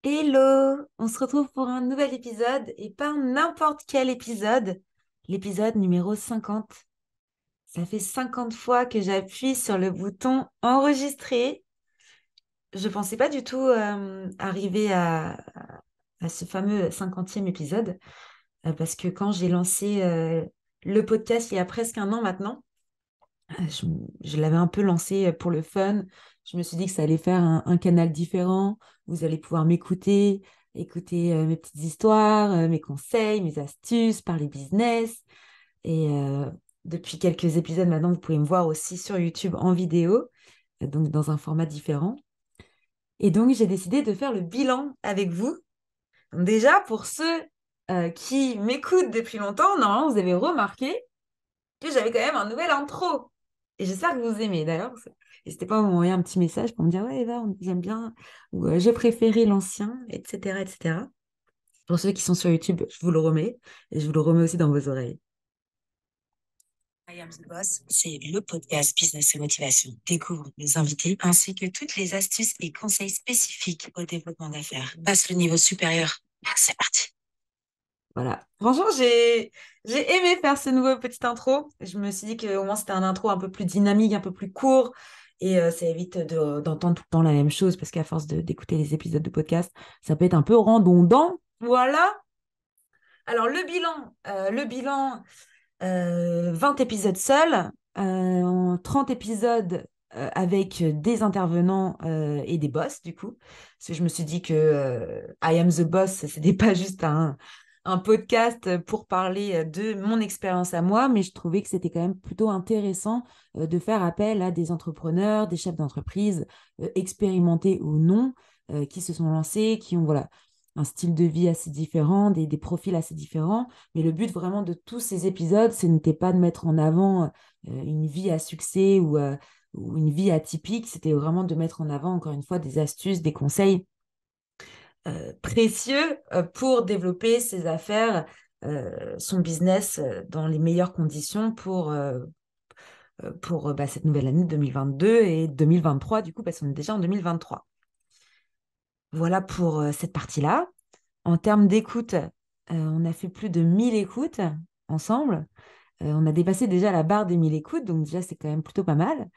Hello, on se retrouve pour un nouvel épisode et pas n'importe quel épisode, l'épisode numéro 50. Ça fait 50 fois que j'appuie sur le bouton enregistrer. Je pensais pas du tout arriver à ce fameux 50e épisode parce que quand j'ai lancé le podcast il y a presque un an maintenant, je, je l'avais un peu lancé pour le fun. Je me suis dit que ça allait faire un canal différent. Vous allez pouvoir m'écouter, écouter mes petites histoires, mes conseils, mes astuces, parler business. Et depuis quelques épisodes maintenant, vous pouvez me voir aussi sur YouTube en vidéo, donc dans un format différent. Et donc, j'ai décidé de faire le bilan avec vous. Donc déjà, pour ceux qui m'écoutent depuis longtemps, normalement, vous avez remarqué que j'avais quand même un nouvel intro. Et j'espère que vous aimez d'ailleurs. N'hésitez pas à m'envoyer un petit message pour me dire, ouais, Eva, j'aime bien, ou j'ai préféré l'ancien, etc., etc. Pour ceux qui sont sur YouTube, je vous le remets, et je vous le remets aussi dans vos oreilles. I Am the Boss, c'est le podcast Business et Motivation. Découvre nos invités ainsi que toutes les astuces et conseils spécifiques au développement d'affaires. Passe le niveau supérieur. C'est parti. Voilà. Franchement, j'ai aimé faire ce nouveau petit intro. Je me suis dit qu'au moins, c'était un intro un peu plus dynamique, un peu plus court, et ça évite d'entendre tout le temps la même chose, parce qu'à force d'écouter les épisodes de podcast, ça peut être un peu redondant. Voilà. Alors, le bilan 20 épisodes seuls, 30 épisodes avec des intervenants et des boss, du coup. Parce que je me suis dit que I Am the Boss, c'était pas juste un podcast pour parler de mon expérience à moi, mais je trouvais que c'était quand même plutôt intéressant de faire appel à des entrepreneurs, des chefs d'entreprise, expérimentés ou non, qui se sont lancés, qui ont voilà, un style de vie assez différent, des profils assez différents. Mais le but vraiment de tous ces épisodes, ce n'était pas de mettre en avant une vie à succès ou une vie atypique, c'était vraiment de mettre en avant, encore une fois, des astuces, des conseils précieux pour développer ses affaires, son business dans les meilleures conditions pour cette nouvelle année 2022 et 2023, du coup, parce qu'on est déjà en 2023. Voilà pour cette partie-là. En termes d'écoute, on a fait plus de 1000 écoutes ensemble. On a dépassé déjà la barre des 1000 écoutes, donc déjà c'est quand même plutôt pas mal.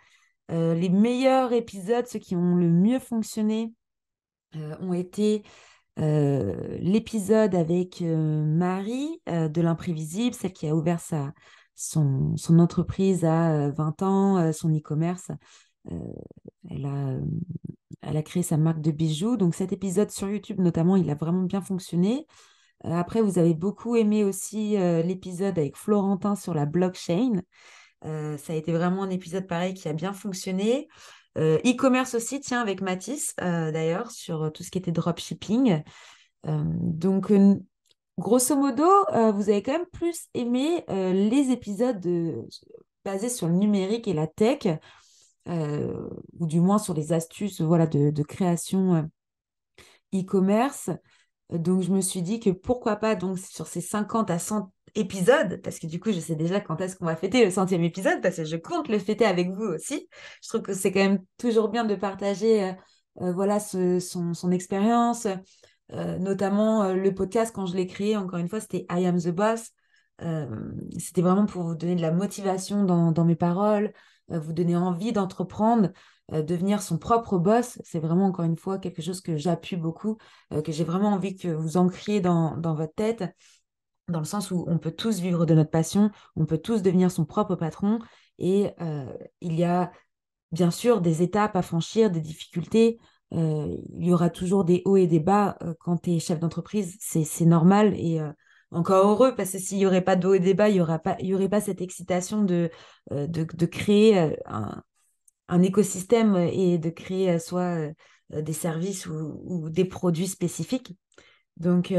Les meilleurs épisodes, ceux qui ont le mieux fonctionné, ont été l'épisode avec Marie de l'Imprévisible, celle qui a ouvert son entreprise à 20 ans, son e-commerce. Euh, elle a, euh, elle a créé sa marque de bijoux. Donc cet épisode sur YouTube notamment, il a vraiment bien fonctionné. Après, vous avez beaucoup aimé aussi l'épisode avec Florentin sur la blockchain. Ça a été vraiment un épisode pareil qui a bien fonctionné. E-commerce aussi, tiens, avec Mathis, d'ailleurs, sur tout ce qui était dropshipping. Donc, grosso modo, vous avez quand même plus aimé les épisodes basés sur le numérique et la tech, ou du moins sur les astuces voilà, de création e-commerce. Donc, je me suis dit que pourquoi pas, donc, sur ces 50 à 100 épisodes, parce que du coup, je sais déjà quand est-ce qu'on va fêter le 100e épisode, parce que je compte le fêter avec vous aussi. Je trouve que c'est quand même toujours bien de partager voilà, son expérience, notamment le podcast, quand je l'ai créé, encore une fois, c'était I Am the Boss. Euh, C'était vraiment pour vous donner de la motivation dans mes paroles, vous donner envie d'entreprendre, devenir son propre boss. C'est vraiment, encore une fois, quelque chose que j'appuie beaucoup, que j'ai vraiment envie que vous ancriez dans votre tête, dans le sens où on peut tous vivre de notre passion, on peut tous devenir son propre patron, et il y a bien sûr des étapes à franchir, des difficultés. Il y aura toujours des hauts et des bas quand tu es chef d'entreprise, c'est normal, et encore heureux, parce que s'il n'y aurait pas de hauts et des bas, il y aurait pas cette excitation de créer un écosystème et de créer soit des services ou des produits spécifiques. Donc,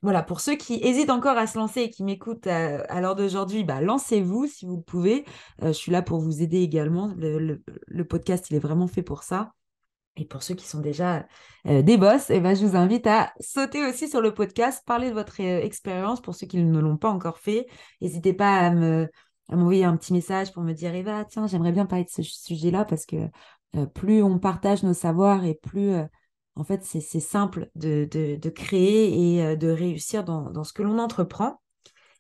voilà, pour ceux qui hésitent encore à se lancer et qui m'écoutent à l'heure d'aujourd'hui, bah, lancez-vous si vous le pouvez. Je suis là pour vous aider également. Le podcast, il est vraiment fait pour ça. Et pour ceux qui sont déjà des boss, eh ben, je vous invite à sauter aussi sur le podcast, parler de votre expérience pour ceux qui ne l'ont pas encore fait. N'hésitez pas à m'envoyer un petit message pour me dire, Eva, tiens, j'aimerais bien parler de ce sujet-là parce que plus on partage nos savoirs et plus en fait, c'est simple de créer et de réussir dans ce que l'on entreprend.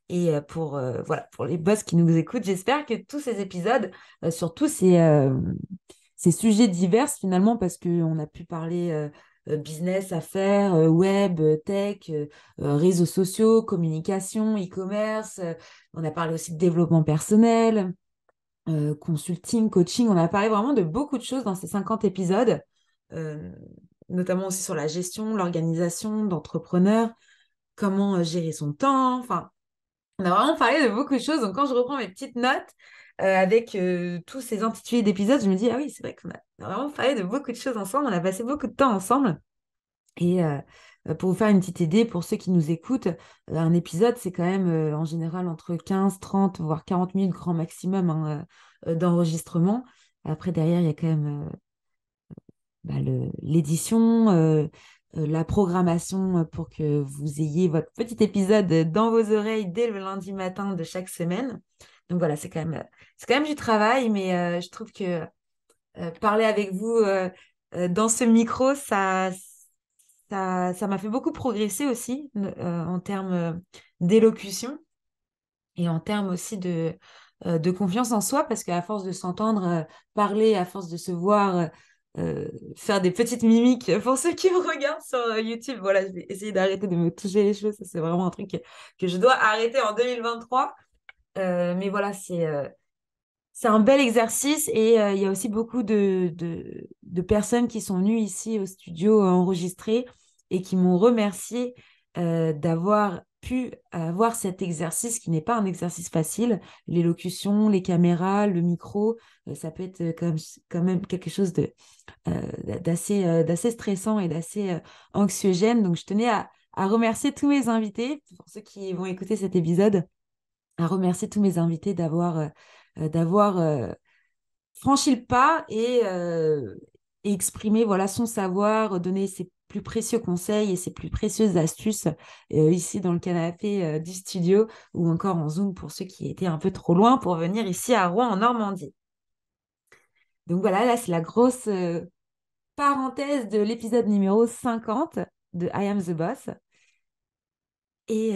Et voilà, pour les boss qui nous écoutent, j'espère que tous ces épisodes, sur tous ces sujets divers finalement, parce qu'on a pu parler business, affaires, web, tech, réseaux sociaux, communication, e-commerce. On a parlé aussi de développement personnel, consulting, coaching. On a parlé vraiment de beaucoup de choses dans ces 50 épisodes, euh, notamment aussi sur la gestion, l'organisation d'entrepreneurs, comment gérer son temps. Enfin, on a vraiment parlé de beaucoup de choses. Donc, quand je reprends mes petites notes avec tous ces intitulés d'épisodes, je me dis, ah oui, c'est vrai qu'on a vraiment parlé de beaucoup de choses ensemble. On a passé beaucoup de temps ensemble. Et pour vous faire une petite idée, pour ceux qui nous écoutent, un épisode, c'est quand même en général entre 15, 30, voire 40 minutes grand maximum hein, d'enregistrement. Après, derrière, il y a quand même l'édition, la programmation pour que vous ayez votre petit épisode dans vos oreilles dès le lundi matin de chaque semaine. Donc voilà, c'est quand même du travail, mais je trouve que parler avec vous dans ce micro, ça m'a fait beaucoup progresser aussi en termes d'élocution et en termes aussi de confiance en soi, parce qu'à force de s'entendre parler, à force de se voir faire des petites mimiques, pour ceux qui me regardent sur YouTube, voilà, je vais essayer d'arrêter de me toucher les cheveux, ça c'est vraiment un truc que je dois arrêter en 2023. Mais voilà, c'est un bel exercice et il y a aussi beaucoup de personnes qui sont venues ici au studio enregistrer et qui m'ont remercié d'avoir pu avoir cet exercice qui n'est pas un exercice facile. L'élocution, les caméras, le micro, ça peut être quand même quelque chose d'assez stressant et d'assez anxiogène. Donc je tenais à remercier tous mes invités, pour ceux qui vont écouter cet épisode, à remercier tous mes invités d'avoir franchi le pas et exprimer voilà, son savoir, donner ses plus précieux conseils et ses plus précieuses astuces ici dans le canapé du studio ou encore en Zoom pour ceux qui étaient un peu trop loin pour venir ici à Rouen en Normandie. Donc voilà, là c'est la grosse parenthèse de l'épisode numéro 50 de I Am the Boss. Et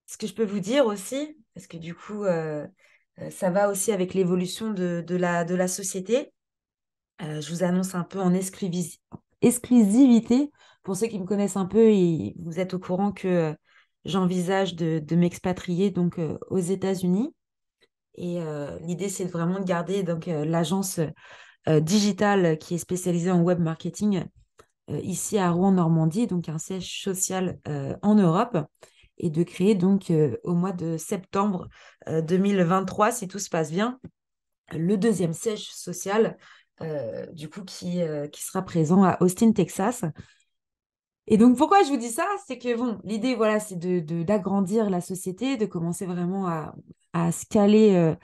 ce que je peux vous dire aussi, parce que du coup, ça va aussi avec l'évolution de la société. Je vous annonce un peu en exclusivité. Pour ceux qui me connaissent un peu, vous êtes au courant que j'envisage de m'expatrier donc aux États-Unis. Et l'idée, c'est vraiment de garder donc l'agence digitale qui est spécialisée en web marketing ici à Rouen, Normandie, donc un siège social en Europe, et de créer donc au mois de septembre 2023, si tout se passe bien, le deuxième siège social, du coup, qui sera présent à Austin, Texas. Et donc, pourquoi je vous dis ça? C'est que, bon, l'idée, voilà, c'est d'agrandir la société, de commencer vraiment à scaler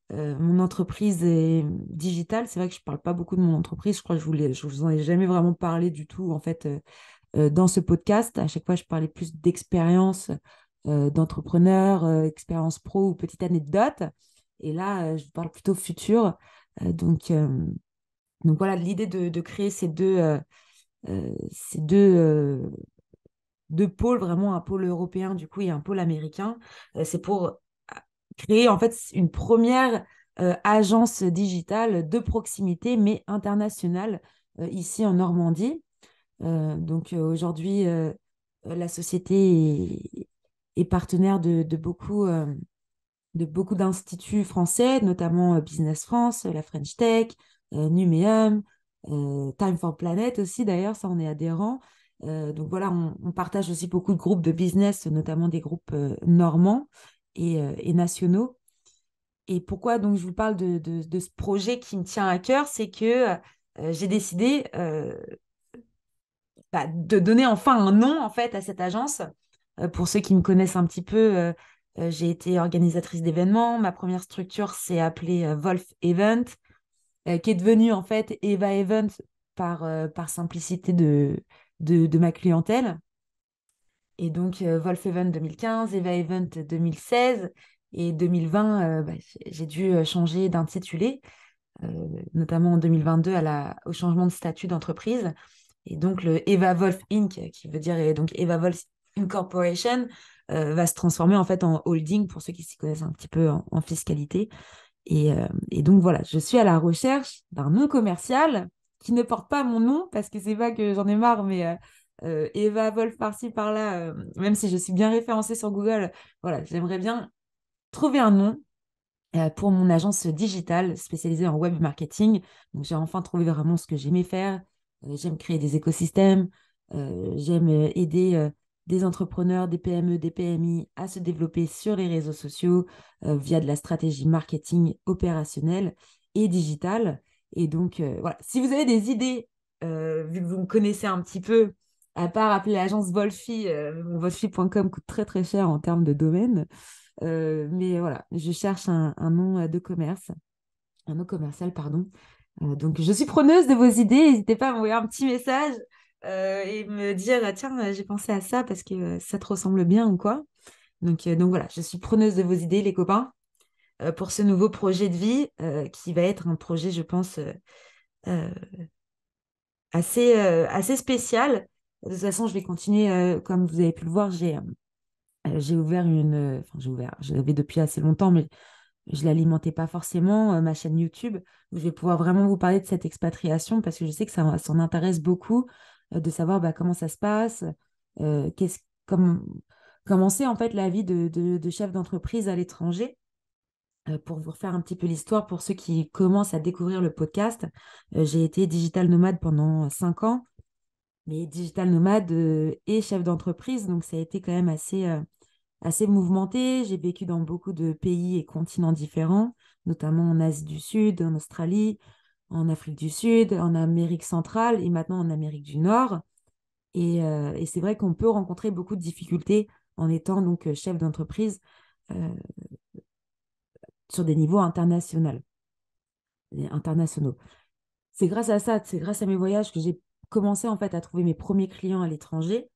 mon entreprise digitale. C'est vrai que je ne parle pas beaucoup de mon entreprise. Je crois que je vous en ai jamais vraiment parlé du tout, en fait, dans ce podcast. À chaque fois, je parlais plus d'expérience d'entrepreneur, expérience pro ou petite anecdote. Et là, je parle plutôt futur. Donc voilà, l'idée de créer ces deux pôles, vraiment un pôle européen du coup et un pôle américain, c'est pour créer en fait une première agence digitale de proximité mais internationale ici en Normandie. Donc aujourd'hui, la société est partenaire de beaucoup d'instituts français, notamment Business France, la French Tech, Numéum, Time for Planet aussi d'ailleurs, ça on est adhérent. Donc voilà, on partage aussi beaucoup de groupes de business, notamment des groupes normands et nationaux. Et pourquoi donc je vous parle de ce projet qui me tient à cœur, c'est que j'ai décidé de donner enfin un nom en fait à cette agence. Pour ceux qui me connaissent un petit peu, j'ai été organisatrice d'événements. Ma première structure s'est appelée Wolf Event, qui est devenue en fait Eva Event par simplicité de ma clientèle. Et donc Wolf Event 2015, Eva Event 2016 et 2020, j'ai dû changer d'intitulé. notamment en 2022 au changement de statut d'entreprise. Et donc, le Eva Wolf Inc., qui veut dire donc Eva Wolf Incorporation, va se transformer en fait en holding pour ceux qui s'y connaissent un petit peu en fiscalité. Et donc, voilà, je suis à la recherche d'un nom commercial qui ne porte pas mon nom, parce que c'est pas que j'en ai marre, mais Eva Wolf par-ci, par-là, même si je suis bien référencée sur Google, voilà, j'aimerais bien trouver un nom pour mon agence digitale spécialisée en web marketing. Donc, j'ai enfin trouvé vraiment ce que j'aimais faire. J'aime créer des écosystèmes. J'aime aider des entrepreneurs, des PME, des PMI à se développer sur les réseaux sociaux via de la stratégie marketing opérationnelle et digitale. Et donc, voilà, si vous avez des idées, vu que vous me connaissez un petit peu, à part appeler l'agence Volfi, volfi.com coûte très très cher en termes de domaine. Mais voilà, je cherche un nom de commerce, un nom commercial, pardon. Donc, je suis preneuse de vos idées. N'hésitez pas à m'envoyer un petit message et me dire, ah, tiens, j'ai pensé à ça parce que ça te ressemble bien ou quoi. Donc voilà, je suis preneuse de vos idées, les copains, pour ce nouveau projet de vie qui va être un projet, je pense, euh, assez spécial. De toute façon, je vais continuer, comme vous avez pu le voir, j'ai ouvert enfin, j'ai ouvert, je l'avais depuis assez longtemps, mais je l'alimentais pas forcément, ma chaîne YouTube, où je vais pouvoir vraiment vous parler de cette expatriation parce que je sais que ça s'en intéresse beaucoup, de savoir bah, comment ça se passe, euh, qu'est-ce, comment, comment c'est en fait la vie de chef d'entreprise à l'étranger. Pour vous refaire un petit peu l'histoire, pour ceux qui commencent à découvrir le podcast, j'ai été digital nomade pendant 5 ans, mais digital nomade et chef d'entreprise, donc ça a été quand même assez mouvementé. J'ai vécu dans beaucoup de pays et continents différents, notamment en Asie du Sud, en Australie, en Afrique du Sud, en Amérique centrale et maintenant en Amérique du Nord. Et c'est vrai qu'on peut rencontrer beaucoup de difficultés en étant donc chef d'entreprise euh, sur des niveaux internationaux. C'est grâce à ça, c'est grâce à mes voyages que j'ai commencé en fait à trouver mes premiers clients à l'étranger,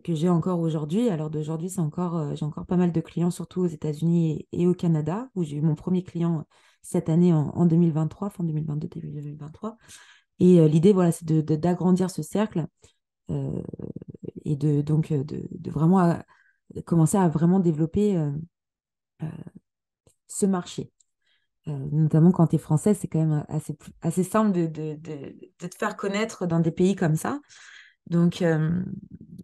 que j'ai encore aujourd'hui. Alors d'aujourd'hui, j'ai encore pas mal de clients, surtout aux États-Unis et au Canada, où j'ai eu mon premier client cette année en 2023, fin 2022, début 2023. Et l'idée, voilà, c'est d'agrandir ce cercle euh, et de vraiment commencer à vraiment développer euh, ce marché. Notamment quand tu es français, c'est quand même assez simple de te faire connaître dans des pays comme ça. Donc, euh,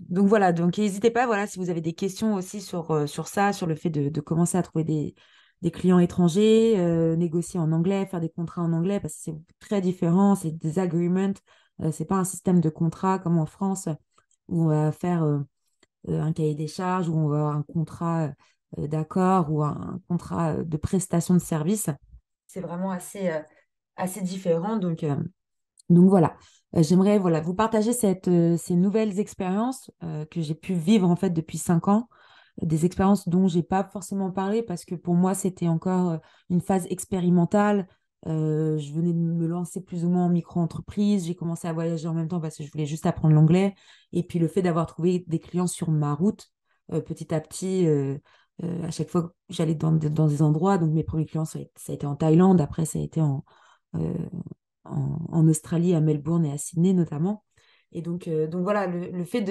donc voilà, donc n'hésitez pas, voilà, si vous avez des questions aussi sur ça, sur le fait de commencer à trouver des clients étrangers, négocier en anglais, faire des contrats en anglais, parce que c'est très différent, c'est des agreements, c'est pas un système de contrat comme en France où on va faire un cahier des charges, où on va avoir un contrat d'accord ou un contrat de prestation de service. C'est vraiment assez différent. Donc voilà, j'aimerais voilà, vous partager ces nouvelles expériences que j'ai pu vivre en fait depuis 5 ans, des expériences dont j'ai pas forcément parlé parce que pour moi c'était encore une phase expérimentale. Je venais de me lancer plus ou moins en micro-entreprise, j'ai commencé à voyager en même temps parce que je voulais juste apprendre l'anglais. Et puis le fait d'avoir trouvé des clients sur ma route, petit à petit, à chaque fois que j'allais dans des endroits, donc mes premiers clients, ça a été en Thaïlande, après ça a été euh, en Australie, à Melbourne et à Sydney notamment. Et donc voilà, le fait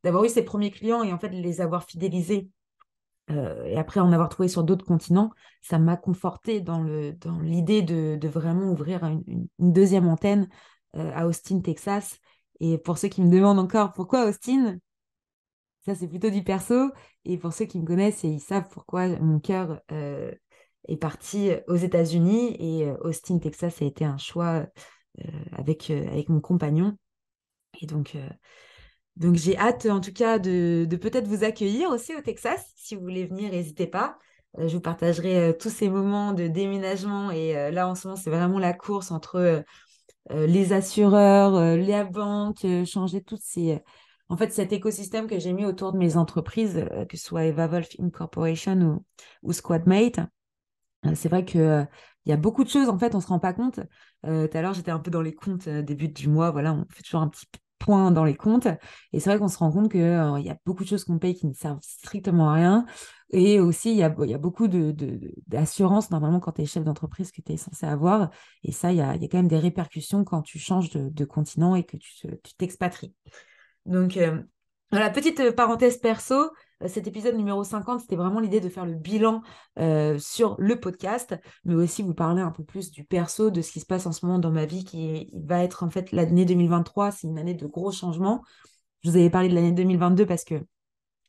d'avoir eu ces premiers clients et en fait de les avoir fidélisés et après en avoir trouvé sur d'autres continents, ça m'a conforté dans l'idée de vraiment ouvrir une deuxième antenne à Austin, Texas. Et pour ceux qui me demandent encore pourquoi Austin, ça c'est plutôt du perso. Et pour ceux qui me connaissent, ils savent pourquoi mon cœur est parti aux États-Unis et Austin, Texas a été un choix avec mon compagnon. Et donc j'ai hâte en tout cas de peut-être vous accueillir aussi au Texas. Si vous voulez venir, n'hésitez pas. Je vous partagerai tous ces moments de déménagement. Et là, en ce moment, c'est vraiment la course entre les assureurs, la banque, changer en fait, cet écosystème que j'ai mis autour de mes entreprises, que ce soit Eva Wolf Incorporation ou Squadmate. C'est vrai que, il y a beaucoup de choses, en fait, on ne se rend pas compte. Tout à l'heure, j'étais un peu dans les comptes début du mois, voilà, on fait toujours un petit point dans les comptes. Et c'est vrai qu'on se rend compte qu'il y a beaucoup de choses qu'on paye qui ne servent strictement à rien, Et aussi, il y a beaucoup d'assurance, normalement, quand tu es chef d'entreprise, que tu es censé avoir. Et ça, il y a quand même des répercussions quand tu changes de continent et que tu t'expatries. Donc, voilà, petite parenthèse perso, cet épisode numéro 50, c'était vraiment l'idée de faire le bilan sur le podcast, mais aussi vous parler un peu plus du perso, de ce qui se passe en ce moment dans ma vie, il va être en fait l'année 2023, c'est une année de gros changements. Je vous avais parlé de l'année 2022 parce que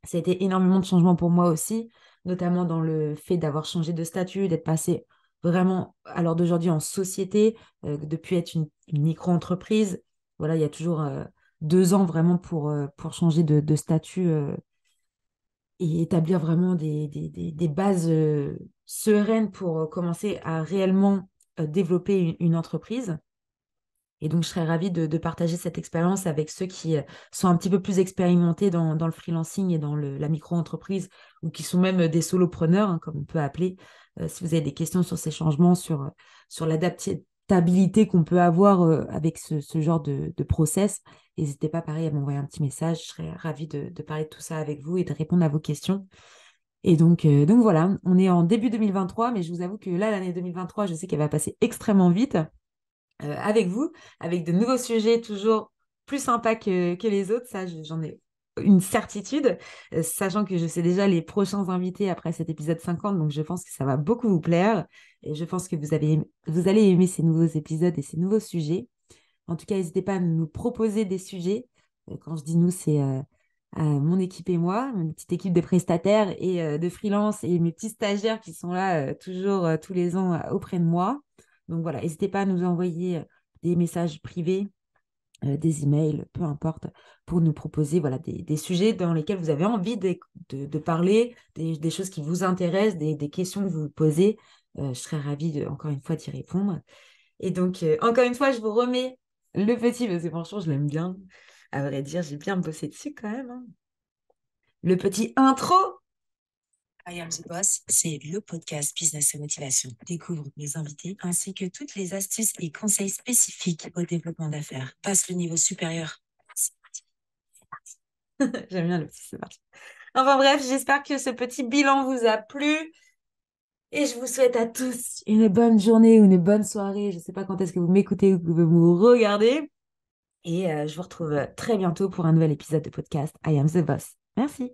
ça a été énormément de changements pour moi aussi, notamment dans le fait d'avoir changé de statut, d'être passé vraiment, à l'heure d'aujourd'hui, en société, depuis être une micro-entreprise. Voilà, il y a toujours 2 ans vraiment pour changer de statut et établir vraiment des bases sereines pour commencer à réellement développer une entreprise. Et donc, je serais ravie de partager cette expérience avec ceux qui sont un petit peu plus expérimentés dans le freelancing et dans la micro-entreprise ou qui sont même des solopreneurs, hein, comme on peut appeler. Si vous avez des questions sur ces changements, sur l'adaptabilité qu'on peut avoir avec ce genre de process, n'hésitez pas, pareil, à m'envoyer un petit message. Je serais ravie de parler de tout ça avec vous et de répondre à vos questions. Et donc voilà, on est en début 2023, mais je vous avoue que là, l'année 2023, je sais qu'elle va passer extrêmement vite avec vous, avec de nouveaux sujets toujours plus sympas que les autres. Ça, j'en ai une certitude, sachant que je sais déjà les prochains invités après cet épisode 50, donc je pense que ça va beaucoup vous plaire. Et je pense que vous allez aimer ces nouveaux épisodes et ces nouveaux sujets. En tout cas, n'hésitez pas à nous proposer des sujets. Quand je dis nous, c'est mon équipe et moi, une petite équipe de prestataires et de freelance et mes petits stagiaires qui sont là toujours tous les ans auprès de moi. Donc voilà, n'hésitez pas à nous envoyer des messages privés, des emails, peu importe, pour nous proposer voilà, des sujets dans lesquels vous avez envie de parler, des choses qui vous intéressent, des questions que vous vous posez. Je serais ravie, encore une fois, d'y répondre. Et donc, encore une fois, je vous remets le petit, parce que franchement, je l'aime bien. À vrai dire, j'ai bien bossé dessus quand même, hein. Le petit intro. I Am the Boss, c'est le podcast Business et Motivation. Découvre mes invités ainsi que toutes les astuces et conseils spécifiques au développement d'affaires. Passe le niveau supérieur. J'aime bien le petit, c'est parti. Enfin bref, j'espère que ce petit bilan vous a plu. Et je vous souhaite à tous une bonne journée ou une bonne soirée. Je ne sais pas quand est-ce que vous m'écoutez ou que vous me regardez. Et je vous retrouve très bientôt pour un nouvel épisode de podcast I Am the Boss. Merci.